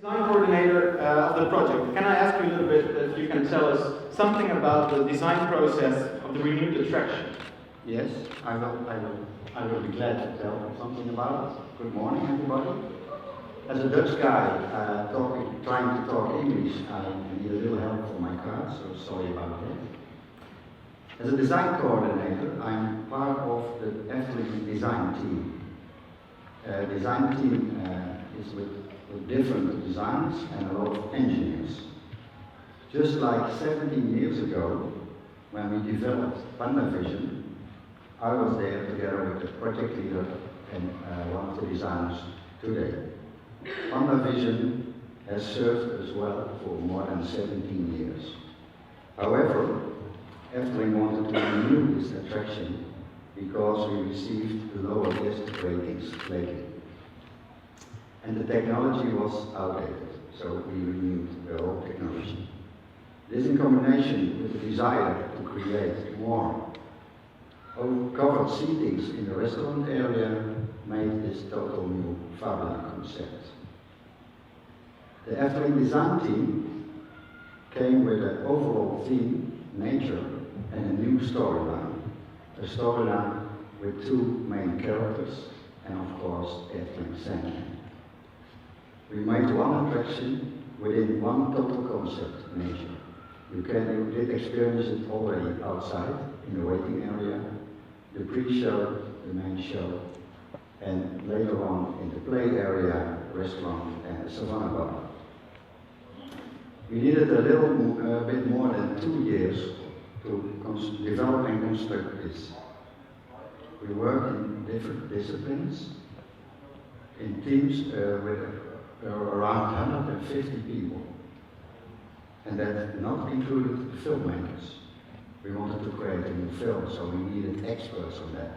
Design coordinator of the project. Can I ask you a little bit if you can tell us something about the design process of the renewed attraction? Yes, I will be glad to tell something about it. Good morning, everybody. As a Dutch guy trying to talk English, I need a little help for my card, so sorry about that. As a design coordinator, I'm part of the Efteling design team. Design team is with different designs and a lot of engineers. Just like 17 years ago, when we developed PandaVision, I was there together with the project leader and one of the designers today. PandaVision has served us well for more than 17 years. However, Efteling wanted to renew this attraction because we received the lower guest ratings lately. And the technology was outdated, so we renewed the whole technology. This, in combination with the desire to create more covered seatings in the restaurant area, made this total new Fabula concept. The Efteling design team came with an overall theme, nature, and a new storyline. A storyline with two main characters, and of course, Efteling Sandman. We made one attraction within one total concept, nature. You did experience it already outside, in the waiting area, the pre-show, the main show, and later on in the play area, restaurant, and the Savannah Bar. We needed a little bit more than 2 years to develop and construct this. We worked in different disciplines, in teams with around 150 people, and that not included the filmmakers. We wanted to create a new film, so we needed experts on that,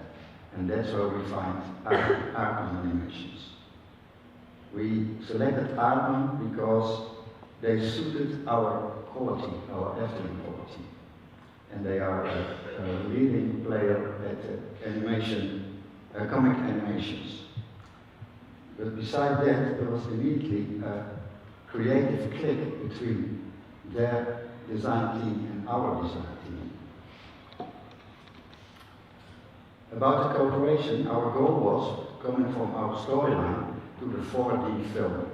and that's where we find Aardman animations. We selected Aardman because they suited our quality, our Efteling quality, and they are a leading player at comic animations. But besides that, there was immediately a creative click between their design team and our design team. About the cooperation, our goal was coming from our storyline to the 4D film.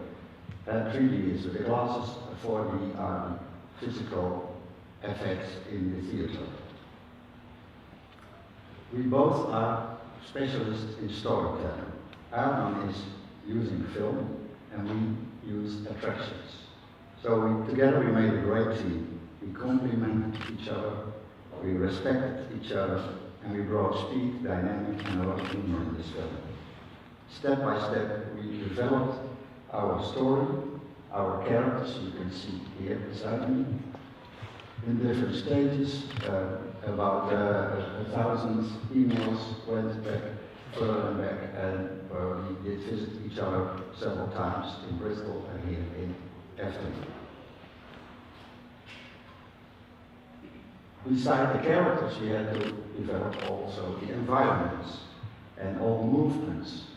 3D is with the glasses, 4D are the physical effects in the theater. We both are specialists in storytelling. Aardman is using film, and we use attractions. So together we made a great team. We complemented each other, we respected each other, and we brought speed, dynamic, and a lot of humor in this film. Step by step, we developed our story, our characters, you can see here beside me, in different stages. About 1,000 emails went back, further back, and we did visit each other several times in Bristol and here in Efteling. Beside the characters, we had to develop also the environments and all movements,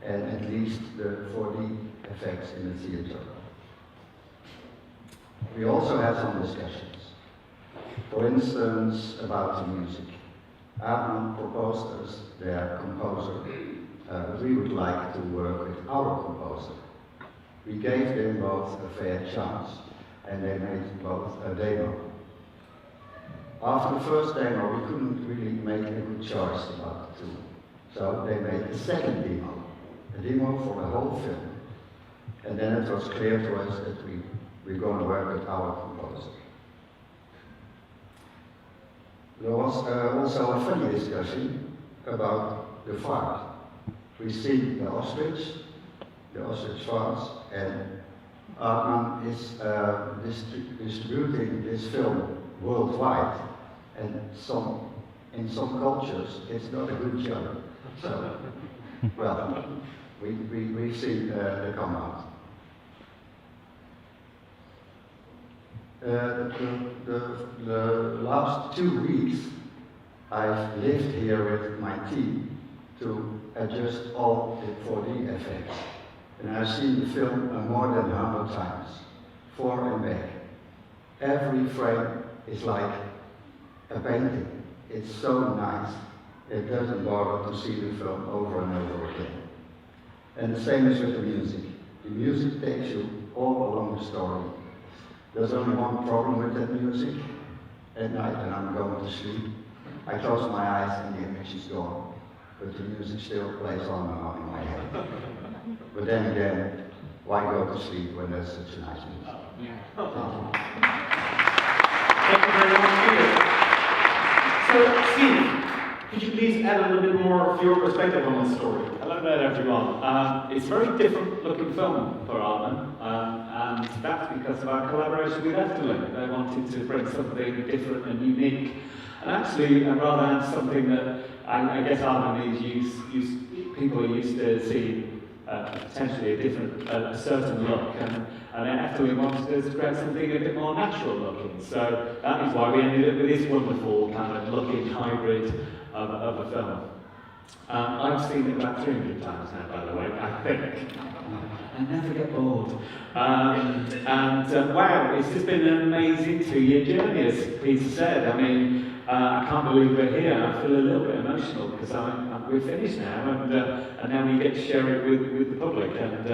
and at least the 4D effects in the theater. We also had some discussions. For instance, about the music. Aardman proposed us their composer. We would like to work with our composer. We gave them both a fair chance, and they made both a demo. After the first demo, we couldn't really make a good choice about the two. So they made a second demo, a demo for the whole film. And then it was clear to us that we're going to work with our composer. There was also a funny discussion about the fart. We see the ostrich farts, and Aardman is distributing this film worldwide, and in some cultures it's not a good joke. So, well, we've seen the come out. The last 2 weeks I've lived here with my team to adjust all the 4D effects. and I've seen the film more than 100 times, forward and back. Every frame is like a painting. It's so nice, it doesn't bother to see the film over and over again. And the same is with the music. The music takes you all along the story. There's only one problem with that music. At night when I'm going to sleep, I close my eyes and the image is gone. But the music still plays on and on in my head. But then again, why go to sleep when there's such a nice music? Thank you very much, Peter. So, Steve, could you please add a little bit more of your perspective on this story? Hello there, everyone. It's a very different looking film for Aardman, and that's because of our collaboration with Efteling. They wanted to bring something different and unique, and actually, rather than something that I guess Aardman is people are used to seeing potentially a certain look, and Efteling wanted us to create something a bit more natural looking. So that is why we ended up with this wonderful kind of looking hybrid of a film. I've seen it about 300 times now, by the way, I think. I never get bored. Wow, it's just been an amazing 2-year journey, as Peter said. I mean, I can't believe we're here. I feel a little bit emotional because we're finished now, and now we get to share it with the public, and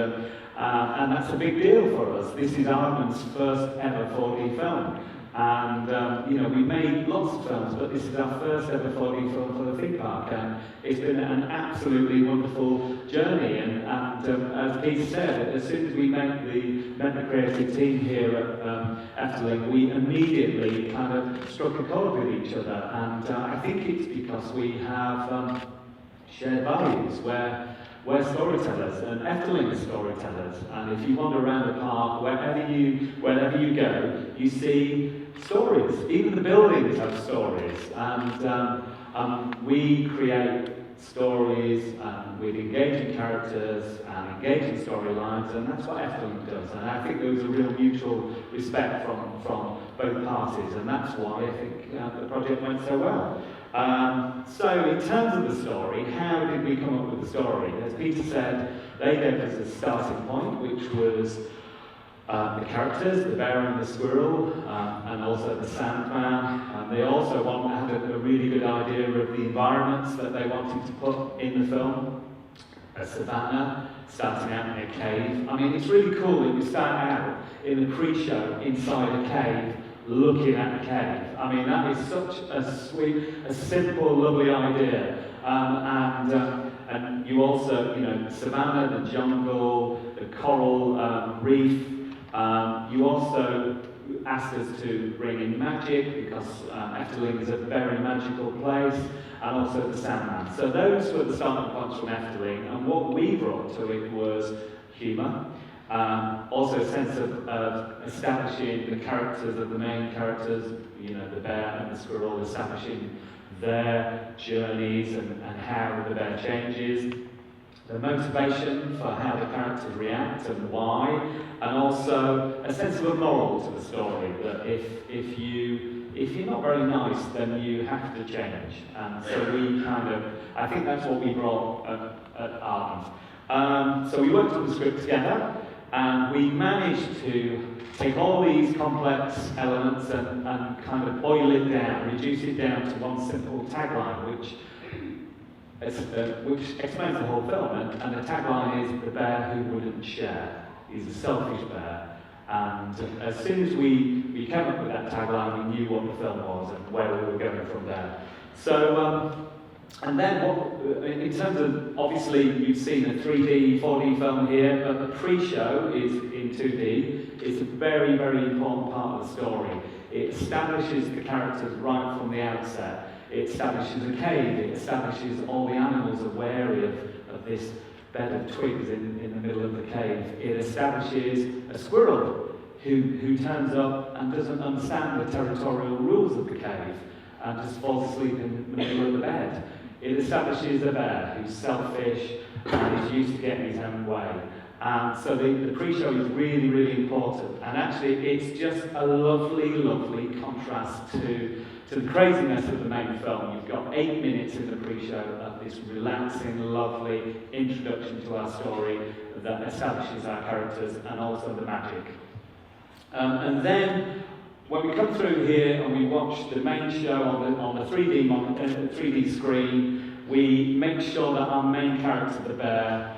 that's a big deal for us. This is Aardman's first ever 4D film, and you know, we made lots of films, but this is our first ever 4D film for the theme park, and it's been an absolutely wonderful journey. And as Peter said, as soon as we met the creative team here at Efteling, we immediately kind of struck a chord with each other, and I think it's because we have shared values where we're storytellers, and Efteling is storytellers, and if you wander around the park, wherever you go, you see stories. Even the buildings have stories, and we create stories with engaging characters and engaging storylines, and that's what Efteling does. And I think there was a real mutual respect from both parties, and that's why I think the project went so well. So in terms of the story, how did we come up with the story? As Peter said, they gave us a starting point, which was the characters, the bear and the squirrel, and also the Sandman. They also had a really good idea of the environments that they wanted to put in the film. A savannah, starting out in a cave. I mean, it's really cool that you start out in the pre-show inside a cave, looking at the cave. I mean, that is such a sweet, a simple, lovely idea. And you also, you know, the savannah, the jungle, the coral reef. You also asked us to bring in magic, because Efteling is a very magical place, and also the Sandman. So those were the starting points from Efteling, and what we brought to it was humour. Also a sense of establishing the characters of the main characters, you know, the bear and the squirrel, establishing their journeys and how the bear changes, the motivation for how the characters react and why, and also a sense of a moral to the story, that if you're not very nice, then you have to change. And so we kind of, I think that's what we brought at Aardman. So we worked on the script together, and we managed to take all these complex elements and kind of boil it down, reduce it down to one simple tagline, which explains the whole film. And the tagline is "the bear who wouldn't share." He's a selfish bear. And as soon as we came up with that tagline, we knew what the film was and where we were going from there. So, and then in terms of, obviously you've seen a 3D, 4D film here, but the pre-show is in 2D. It's a very, very important part of the story. It establishes the characters right from the outset. It establishes a cave. It establishes all the animals are wary of this bed of twigs in the middle of the cave. It establishes a squirrel who turns up and doesn't understand the territorial rules of the cave and just falls asleep in the middle of the bed. It establishes a bear who's selfish and is used to getting his own way. And so the pre-show is really, really important. important. And actually, it's just a lovely, lovely contrast to the craziness of the main film. You've got 8 minutes in the pre-show of this relaxing, lovely introduction to our story that establishes our characters and also the magic. And then, when we come through here and we watch the main show on the 3D screen, we make sure that our main character, the bear,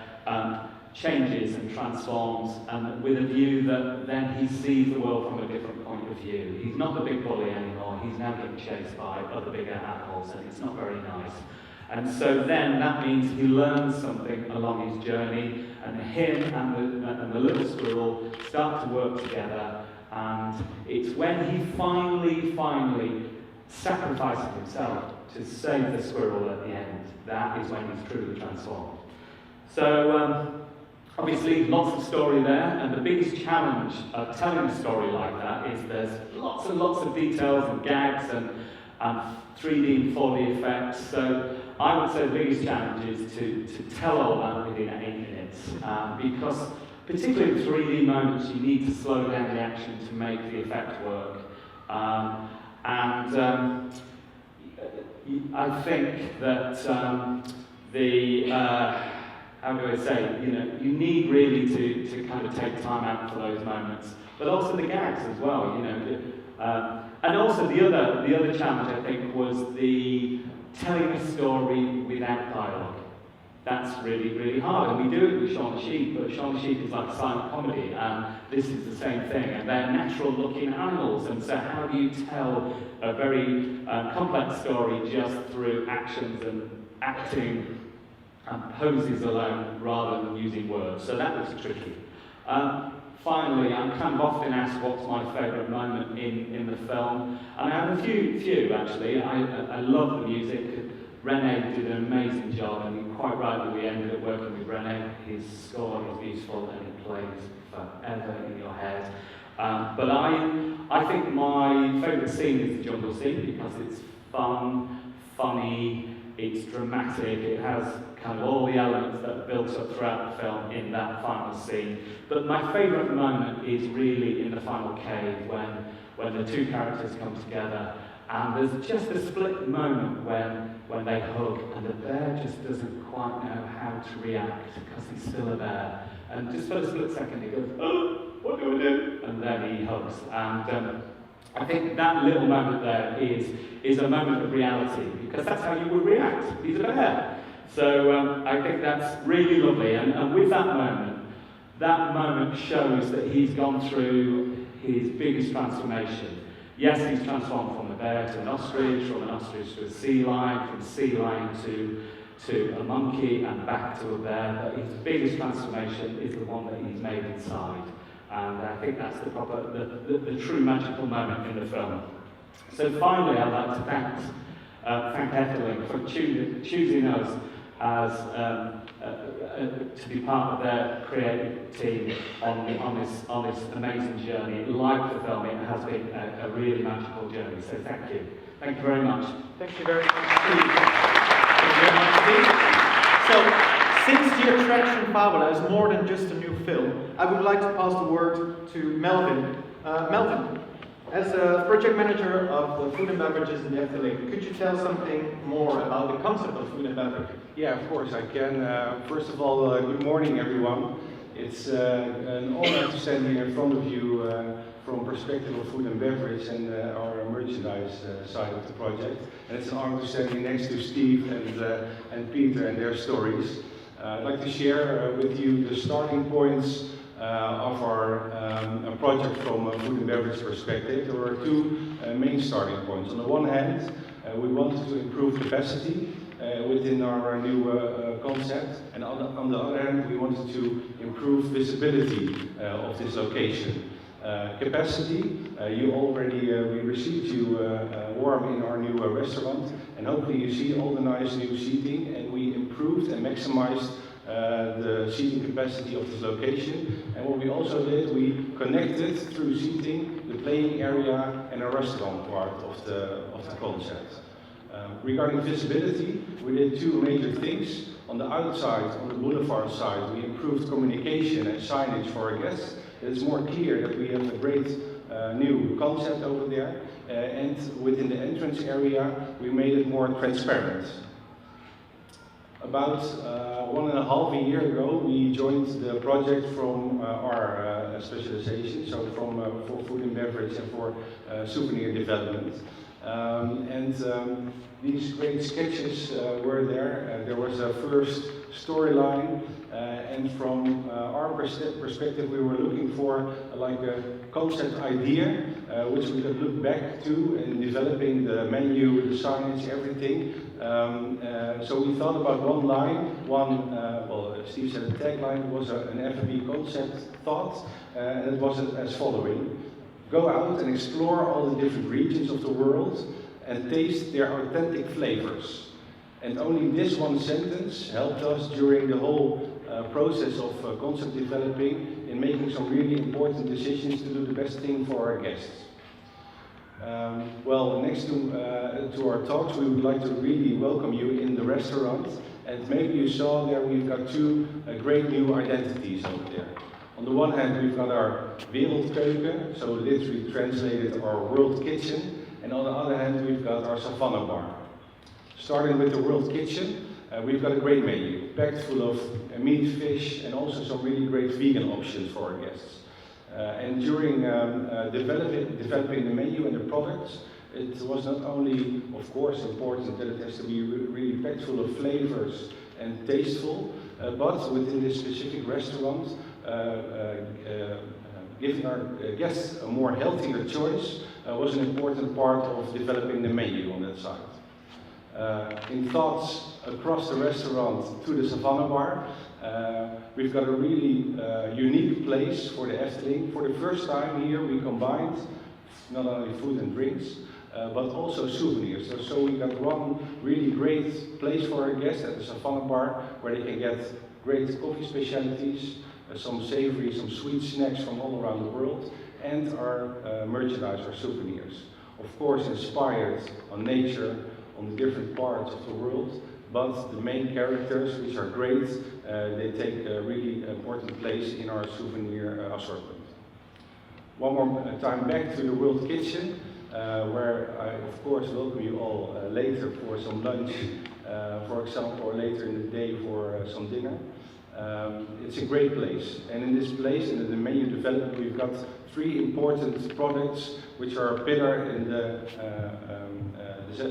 changes and transforms, and with a view that then he sees the world from a different point of view. He's not the big bully anymore, he's now getting chased by other bigger animals, and it's not very nice. And so then that means he learns something along his journey, and him and the little squirrel start to work together, and it's when he finally sacrifices himself to save the squirrel at the end, that is when he's truly transformed. So, obviously, lots of story there, and the biggest challenge of telling a story like that is there's lots and lots of details and gags and 3D and 4D effects. So I would say the biggest challenge is to tell all that within 8 minutes, because particularly with 3D moments, you need to slow down the action to make the effect work. I think that how do I say, you need really to kind of take time out for those moments, but also the gags as well, and also the other challenge I think was the telling a story without dialogue. That's really, really hard, and we do it with Shaun the Sheep, but Shaun the Sheep is like a silent comedy, and this is the same thing, and they're natural-looking animals, and so how do you tell a very complex story just through actions and acting and poses alone rather than using words? So that was tricky. Finally, I'm kind of often asked what's my favourite moment in the film, and I have a few actually. I love the music. Rene did an amazing job, and quite rightly we ended up working with Rene. His score is beautiful and it plays forever in your head. But I think my favourite scene is the jungle scene because it's fun, funny, it's dramatic, it has kind of all the elements that are built up throughout the film in that final scene. But my favourite moment is really in the final cave when the two characters come together, and there's just a split moment when they hug, and the bear just doesn't quite know how to react because he's still a bear. And just for a split second he goes, "Oh, what do I do?" And then he hugs. And I think that little moment there is a moment of reality, because that's how you would react. He's a bear. So I think that's really lovely. And with that moment shows that he's gone through his biggest transformation. Yes, he's transformed from a bear to an ostrich, from an ostrich to a sea lion, from a sea lion to a monkey and back to a bear, but his biggest transformation is the one that he's made inside. And I think that's the true magical moment in the film. So finally, I'd like to thank Efteling for choosing us as to be part of their creative team on this amazing journey. Like the film, it has been a really magical journey. So thank you. Thank you very much. Thank you very much, Steve. Thank you very much, Steve. So, since the attraction Fabula is more than just a new film, I would like to pass the word to Melvin. Melvin, as a project manager of the food and beverages in the Efteling, could you tell something more about the concept of food and beverage? Yeah, of course I can. First of all, good morning everyone. It's an honor to stand here in front of you from perspective of food and beverage and our merchandise side of the project. And it's an honor to stand here next to Steve and Peter and their stories. I'd like to share with you the starting points of our project from a food and beverage perspective. There were two main starting points. On the one hand, we wanted to improve capacity within our new concept, and on the other hand, we wanted to improve visibility of this location. Capacity, we received you warm in our new restaurant, and hopefully you see all the nice new seating, and we improved and maximized the seating capacity of this location. And what we also did, we connected through seating the playing area and a restaurant part of the concept. Regarding visibility, we did two major things. On the outside, on the boulevard side, we improved communication and signage for our guests. it's more clear that we have a great new concept over there, and within the entrance area we made it more transparent. About 1.5 years ago, we joined the project from our specialization, so from for food and beverage and for souvenir development. These great sketches were there. There was a first storyline, and from our perspective, we were looking for like a concept idea, which we could look back to in developing the menu, the signage, everything. So we thought about one line, well, Steve said a tagline, it was an F&B concept thought, and it was as following: go out and explore all the different regions of the world and taste their authentic flavors. And only this one sentence helped us during the whole process of concept developing in making some really important decisions to do the best thing for our guests. Well, next to our talks, we would like to really welcome you in the restaurant. And maybe you saw there we've got two great new identities over there. On the one hand, we've got our Wereldkeuken, so literally translated our world kitchen. And on the other hand, we've got our Savannah bar. Starting with the world kitchen, we've got a great menu, packed full of meat, fish, and also some really great vegan options for our guests. And during developing the menu and the products, it was not only, of course, important that it has to be really packed full of flavors and tasteful, but within this specific restaurant, giving our guests a more healthier choice was an important part of developing the menu on that side. In thoughts across the restaurant to the Savannah bar, we've got a really unique place for the Efteling. For the first time here we combined not only food and drinks, but also souvenirs. So we got one really great place for our guests at the Savannah bar, where they can get great coffee specialties, some savory, some sweet snacks from all around the world, and our merchandise, our souvenirs. Of course inspired on nature, on the different parts of the world, but the main characters, which are great, they take a really important place in our souvenir assortment. One more time back to the World Kitchen, where I of course welcome you all later for some lunch, for example, or later in the day for some dinner. It's a great place, and in this place, in the menu development, we've got 3 important products which are a pillar in the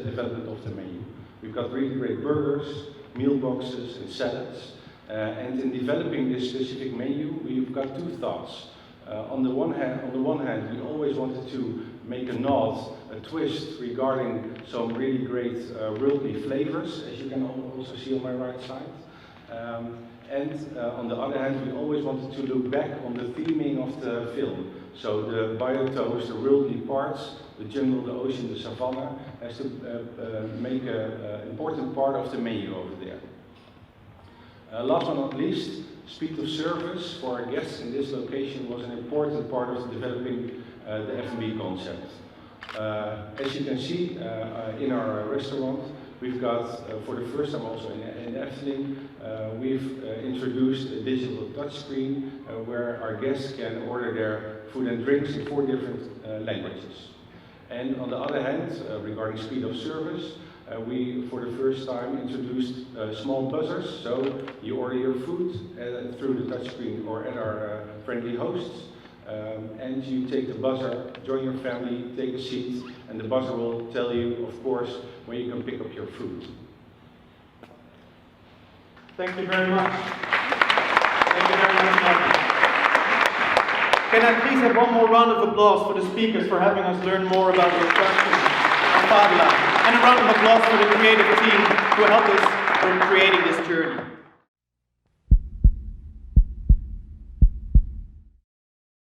development of the menu. We've got really great burgers, meal boxes, and salads. And in developing this specific menu, we've got 2 thoughts. On the one hand, we always wanted to make a nod, a twist regarding some really great worldly flavors, as you can also see on my right side. And on the other hand, we always wanted to look back on the theming of the film. So the biotopes, the worldly parts, the jungle, the ocean, the savannah, has to make an important part of the menu over there. Last but not least, speed of service for our guests in this location was an important part of developing the F&B concept. As you can see in our restaurant, we've got, for the first time also in Efteling, we've introduced a digital touchscreen where our guests can order their food and drinks in 4 different languages. And on the other hand, regarding speed of service, we, for the first time, introduced small buzzers. So you order your food through the touchscreen or at our friendly hosts, and you take the buzzer, join your family, take a seat, and the buzzer will tell you, of course, when you can pick up your food. Thank you very much. Thank you very much, Melvin. Can I please have one more round of applause for the speakers for having us learn more about the attraction of Fabula, and a round of applause for the creative team who helped us in creating this journey.